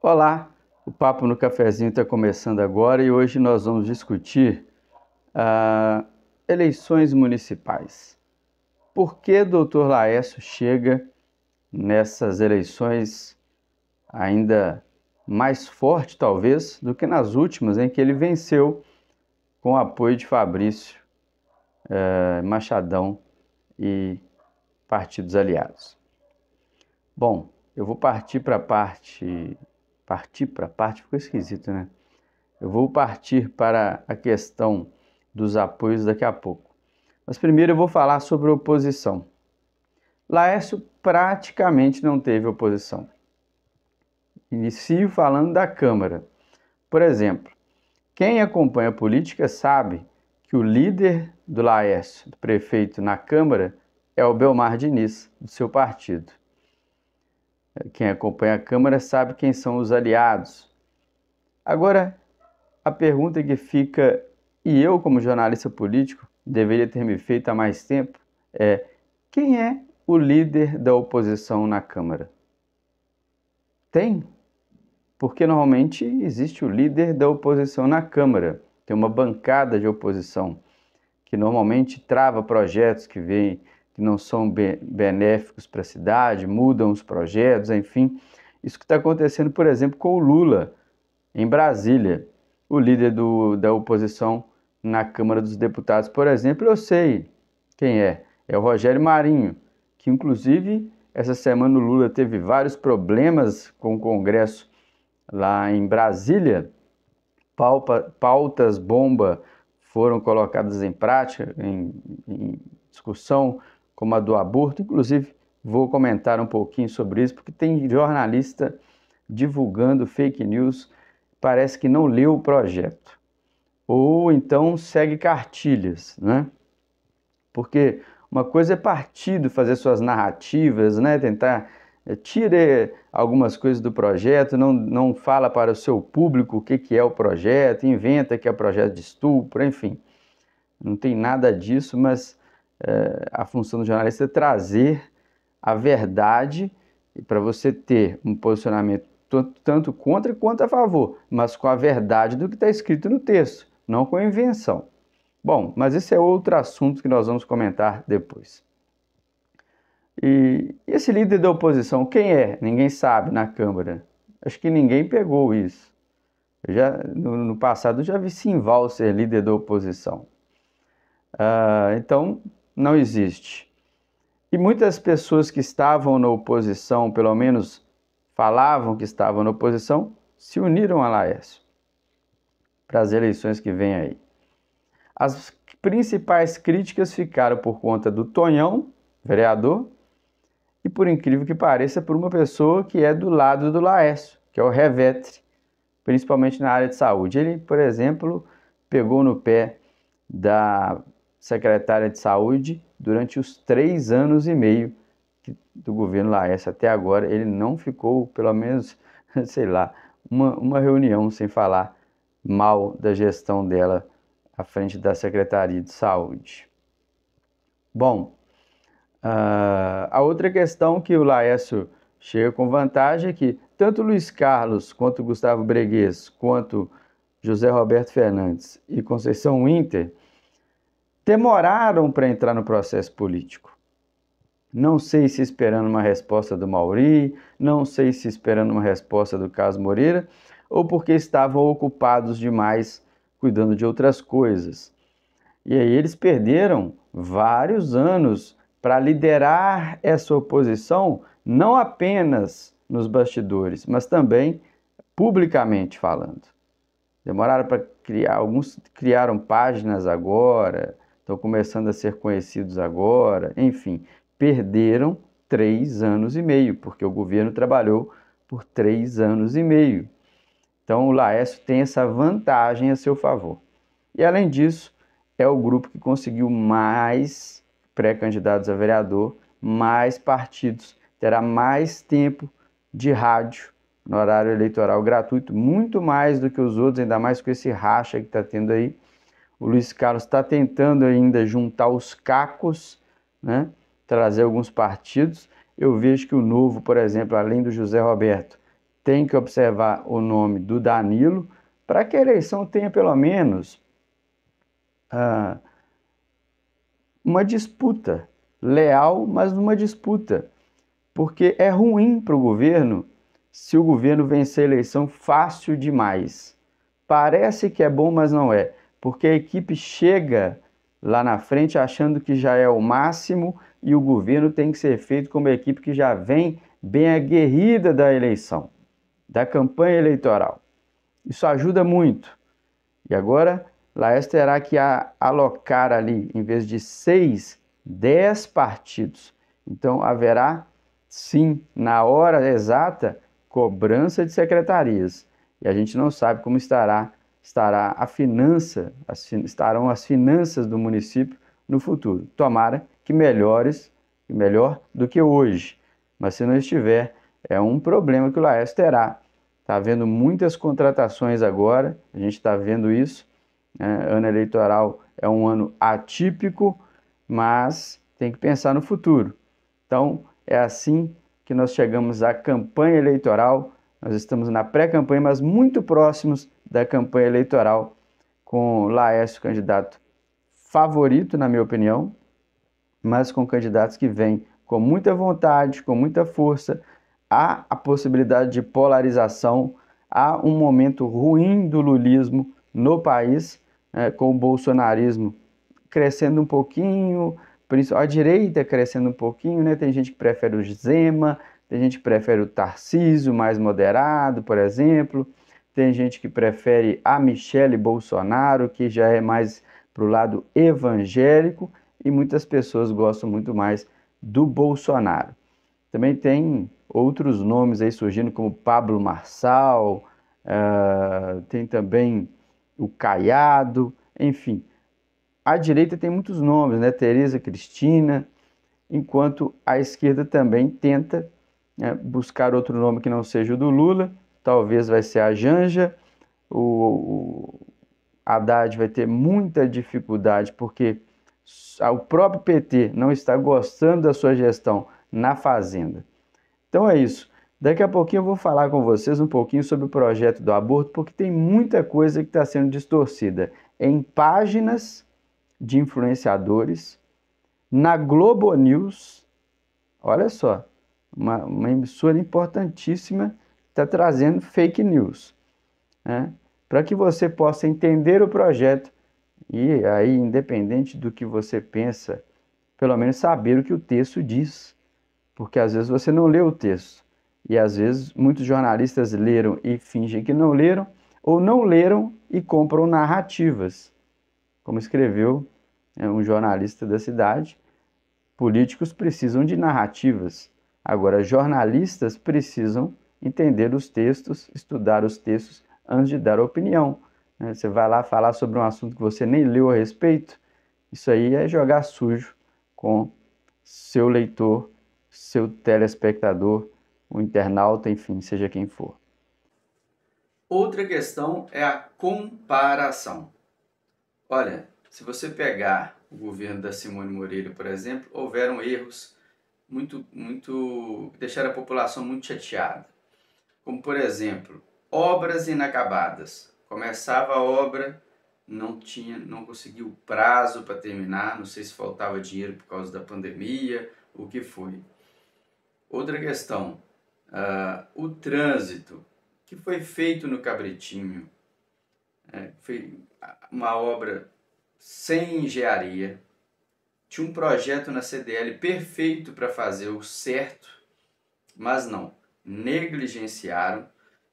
Olá, o Papo no Cafezinho está começando agora e hoje nós vamos discutir eleições municipais. Por que Dr. Laércio chega nessas eleições ainda mais forte, talvez, do que nas últimas, em que ele venceu com o apoio de Fabrício Machadão e partidos aliados? Bom, eu vou partir para a parte ficou esquisito, né? Eu vou partir para a questão dos apoios daqui a pouco. Mas primeiro eu vou falar sobre oposição. Laércio praticamente não teve oposição. Inicio falando da Câmara. Por exemplo, quem acompanha a política sabe que o líder do Laércio, do prefeito na Câmara, é o Belmar Diniz, do seu partido. Quem acompanha a Câmara sabe quem são os aliados. Agora, a pergunta que fica, e eu como jornalista político deveria ter me feito há mais tempo, é: quem é o líder da oposição na Câmara? Tem? Porque normalmente existe o líder da oposição na Câmara. Tem uma bancada de oposição que normalmente trava projetos que não são benéficos para a cidade, mudam os projetos, enfim. Isso que está acontecendo, por exemplo, com o Lula, em Brasília. O líder da oposição na Câmara dos Deputados, por exemplo, eu sei quem é. É o Rogério Marinho, que inclusive essa semana o Lula teve vários problemas com o Congresso lá em Brasília. Pautas bomba foram colocadas em prática, em discussão, como a do aborto. Inclusive, vou comentar um pouquinho sobre isso, porque tem jornalista divulgando fake news, parece que não leu o projeto, ou então segue cartilhas, né? Porque uma coisa é partido fazer suas narrativas, né? Tentar tirar algumas coisas do projeto, não fala para o seu público o que é o projeto, inventa que é projeto de estupro, enfim. Não tem nada disso, mas a função do jornalista é trazer a verdade para você ter um posicionamento tanto contra quanto a favor, mas com a verdade do que está escrito no texto, não com a invenção. Bom, mas esse é outro assunto que nós vamos comentar depois. E esse líder da oposição, quem é? Ninguém sabe na Câmara. Acho que ninguém pegou isso. No passado eu já vi Simval ser líder da oposição. Então, não existe. E muitas pessoas que estavam na oposição, pelo menos falavam que estavam na oposição, se uniram a Laércio para as eleições que vêm aí. As principais críticas ficaram por conta do Tonhão, vereador, e por incrível que pareça, por uma pessoa que é do lado do Laércio, que é o Revetre, principalmente na área de saúde. Ele, por exemplo, pegou no pé da secretária de saúde durante os 3 anos e meio do governo Laércio. Até agora ele não ficou, pelo menos, sei lá, uma reunião sem falar mal da gestão dela à frente da Secretaria de Saúde. Bom, a outra questão que o Laércio chega com vantagem é que tanto Luiz Carlos, quanto Gustavo Breguês, quanto José Roberto Fernandes e Conceição Winter demoraram para entrar no processo político. Não sei se esperando uma resposta do Mauri, não sei se esperando uma resposta do Carlos Moreira, ou porque estavam ocupados demais cuidando de outras coisas. E aí eles perderam vários anos para liderar essa oposição, não apenas nos bastidores, mas também publicamente falando. Demoraram para criar, alguns criaram páginas agora, estão começando a ser conhecidos agora, enfim, perderam 3 anos e meio, porque o governo trabalhou por 3 anos e meio. Então o Laércio tem essa vantagem a seu favor. E além disso, é o grupo que conseguiu mais pré-candidatos a vereador, mais partidos, terá mais tempo de rádio no horário eleitoral gratuito, muito mais do que os outros, ainda mais com esse racha que está tendo aí. O Luiz Carlos está tentando ainda juntar os cacos, né? Trazer alguns partidos. Eu vejo que o Novo, por exemplo, além do José Roberto, tem que observar o nome do Danilo para que a eleição tenha pelo menos uma disputa leal, mas uma disputa, porque é ruim para o governo se o governo vencer a eleição fácil demais. Parece que é bom, mas não é, porque a equipe chega lá na frente achando que já é o máximo e o governo tem que ser feito como uma equipe que já vem bem aguerrida da eleição, da campanha eleitoral. Isso ajuda muito. E agora, Laércio terá que alocar ali, em vez de 6, 10 partidos. Então, haverá, sim, na hora exata, cobrança de secretarias. E a gente não sabe como estará a finança, estarão as finanças do município no futuro. Tomara que melhor do que hoje. Mas se não estiver, é um problema que o Laércio terá. Está havendo muitas contratações agora, a gente está vendo isso. Ano eleitoral é um ano atípico, mas tem que pensar no futuro. Então, é assim que nós chegamos à campanha eleitoral. Nós estamos na pré-campanha, mas muito próximos da campanha eleitoral, com Laércio candidato favorito, na minha opinião, mas com candidatos que vêm com muita vontade, com muita força. Há a possibilidade de polarização, há um momento ruim do lulismo no país, com o bolsonarismo crescendo um pouquinho, a direita crescendo um pouquinho, né? Tem gente que prefere o Zema, tem gente que prefere o Tarcísio, mais moderado, por exemplo, tem gente que prefere a Michele Bolsonaro, que já é mais para o lado evangélico, e muitas pessoas gostam muito mais do Bolsonaro. Também tem outros nomes aí surgindo, como Pablo Marçal, tem também o Caiado, enfim. A direita tem muitos nomes, né? Tereza Cristina, enquanto a esquerda também tenta, né, buscar outro nome que não seja o do Lula. Talvez vai ser a Janja. O Haddad vai ter muita dificuldade, porque o próprio PT não está gostando da sua gestão na Fazenda. Então é isso. Daqui a pouquinho eu vou falar com vocês um pouquinho sobre o projeto do aborto, porque tem muita coisa que está sendo distorcida em páginas de influenciadores, na Globo News. Olha só, uma emissora importantíssima está trazendo fake news, né? Para que você possa entender o projeto e aí, independente do que você pensa, pelo menos saber o que o texto diz, porque às vezes você não lê o texto. E às vezes muitos jornalistas leram e fingem que não leram, ou não leram e compram narrativas. Como escreveu um jornalista da cidade, políticos precisam de narrativas. Agora, jornalistas precisam entender os textos, estudar os textos antes de dar opinião. Você vai lá falar sobre um assunto que você nem leu a respeito, isso aí é jogar sujo com seu leitor, seu telespectador, o internauta, enfim, seja quem for. Outra questão é a comparação. Olha, se você pegar o governo da Simone Moreira, por exemplo, houveram erros deixaram a população muito chateada. Como, por exemplo, obras inacabadas. Começava a obra, não conseguiu prazo para terminar, não sei se faltava dinheiro por causa da pandemia, o que foi. Outra questão, o trânsito, que foi feito no Cabritinho, foi uma obra sem engenharia, tinha um projeto na CDL perfeito para fazer o certo, mas não, negligenciaram,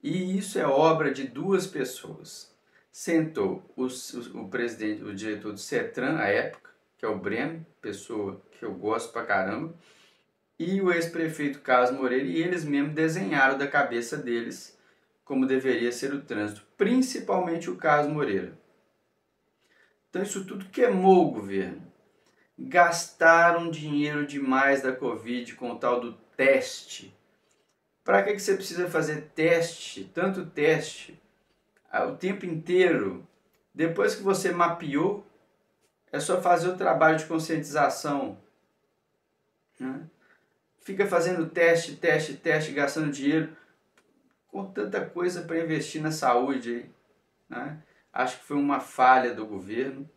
e isso é obra de 2 pessoas. Sentou o presidente, o diretor do CETRAN, à época, que é o Breno, pessoa que eu gosto pra caramba, e o ex-prefeito Carlos Moreira, e eles mesmos desenharam da cabeça deles como deveria ser o trânsito, principalmente o Carlos Moreira. Então isso tudo queimou o governo. Gastaram dinheiro demais da Covid com o tal do teste. Para que você precisa fazer teste, tanto teste, o tempo inteiro? Depois que você mapeou, é só fazer o trabalho de conscientização, né? Fica fazendo teste, gastando dinheiro. com tanta coisa para investir na saúde aí, né? Acho que foi uma falha do governo.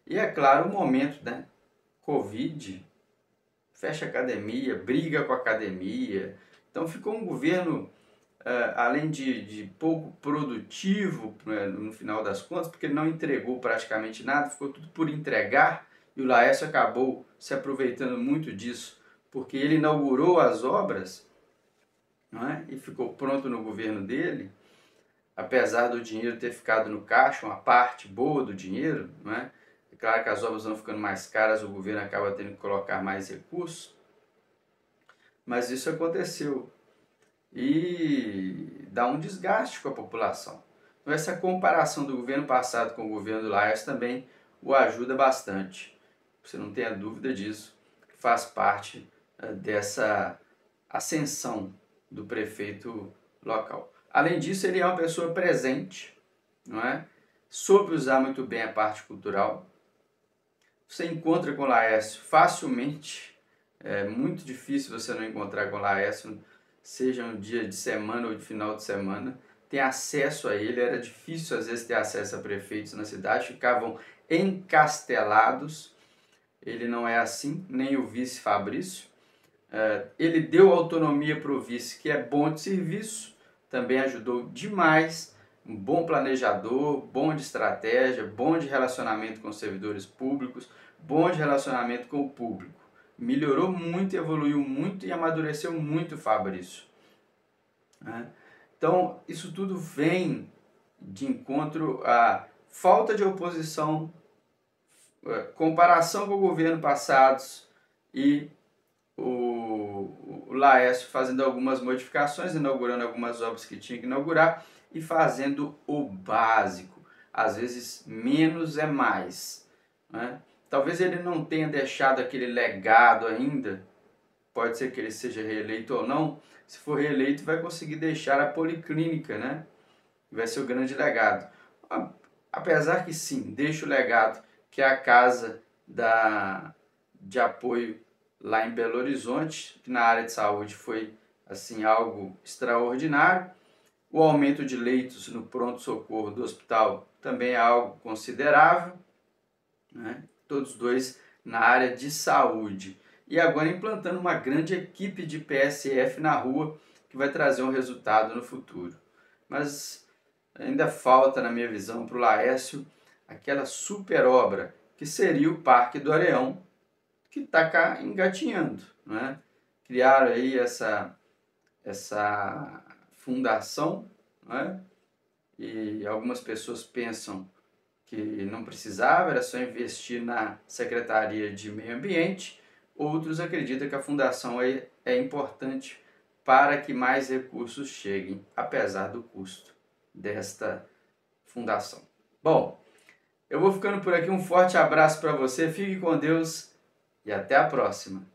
E é claro, o momento, né? Covid, fecha a academia, briga com a academia. Então ficou um governo, além de pouco produtivo, né, no final das contas, porque ele não entregou praticamente nada, ficou tudo por entregar, e o Laércio acabou se aproveitando muito disso, porque ele inaugurou as obras, não é? E ficou pronto no governo dele, apesar do dinheiro ter ficado no caixa, uma parte boa do dinheiro, não é? É claro que as obras vão ficando mais caras, o governo acaba tendo que colocar mais recursos, mas isso aconteceu e dá um desgaste com a população. Então essa comparação do governo passado com o governo do Laércio também o ajuda bastante. Você não tenha dúvida disso, que faz parte dessa ascensão do prefeito local. Além disso, ele é uma pessoa presente, não é? Soube usar muito bem a parte cultural. Você encontra com o Laércio facilmente, é muito difícil você não encontrar com o Laércio, seja um dia de semana ou de final de semana. Tem acesso a ele, era difícil às vezes ter acesso a prefeitos na cidade, ficavam encastelados. Ele não é assim, nem o vice Fabrício. Ele deu autonomia para o vice, que é bom de serviço, também ajudou demais, um bom planejador, bom de estratégia, bom de relacionamento com os servidores públicos, bom de relacionamento com o público. Melhorou muito, evoluiu muito e amadureceu muito o Fabrício. Então, isso tudo vem de encontro à falta de oposição, comparação com o governo passados e o Laércio fazendo algumas modificações, inaugurando algumas obras que tinha que inaugurar e fazendo o básico. Às vezes, menos é mais, né? Talvez ele não tenha deixado aquele legado ainda, pode ser que ele seja reeleito ou não. Se for reeleito, vai conseguir deixar a policlínica, né? Vai ser o grande legado. Apesar que sim, deixa o legado, que é a casa de apoio lá em Belo Horizonte, que na área de saúde foi assim algo extraordinário. O aumento de leitos no pronto-socorro do hospital também é algo considerável, né? Todos dois na área de saúde. E agora implantando uma grande equipe de PSF na rua, que vai trazer um resultado no futuro. Mas ainda falta, na minha visão, para o Laércio, aquela super obra, que seria o Parque do Areão, que está cá engatinhando, né? Criaram aí essa fundação, né? E algumas pessoas pensam que não precisava, era só investir na Secretaria de Meio Ambiente. Outros acreditam que a fundação é importante para que mais recursos cheguem, apesar do custo desta fundação. Bom, eu vou ficando por aqui, um forte abraço para você, fique com Deus e até a próxima.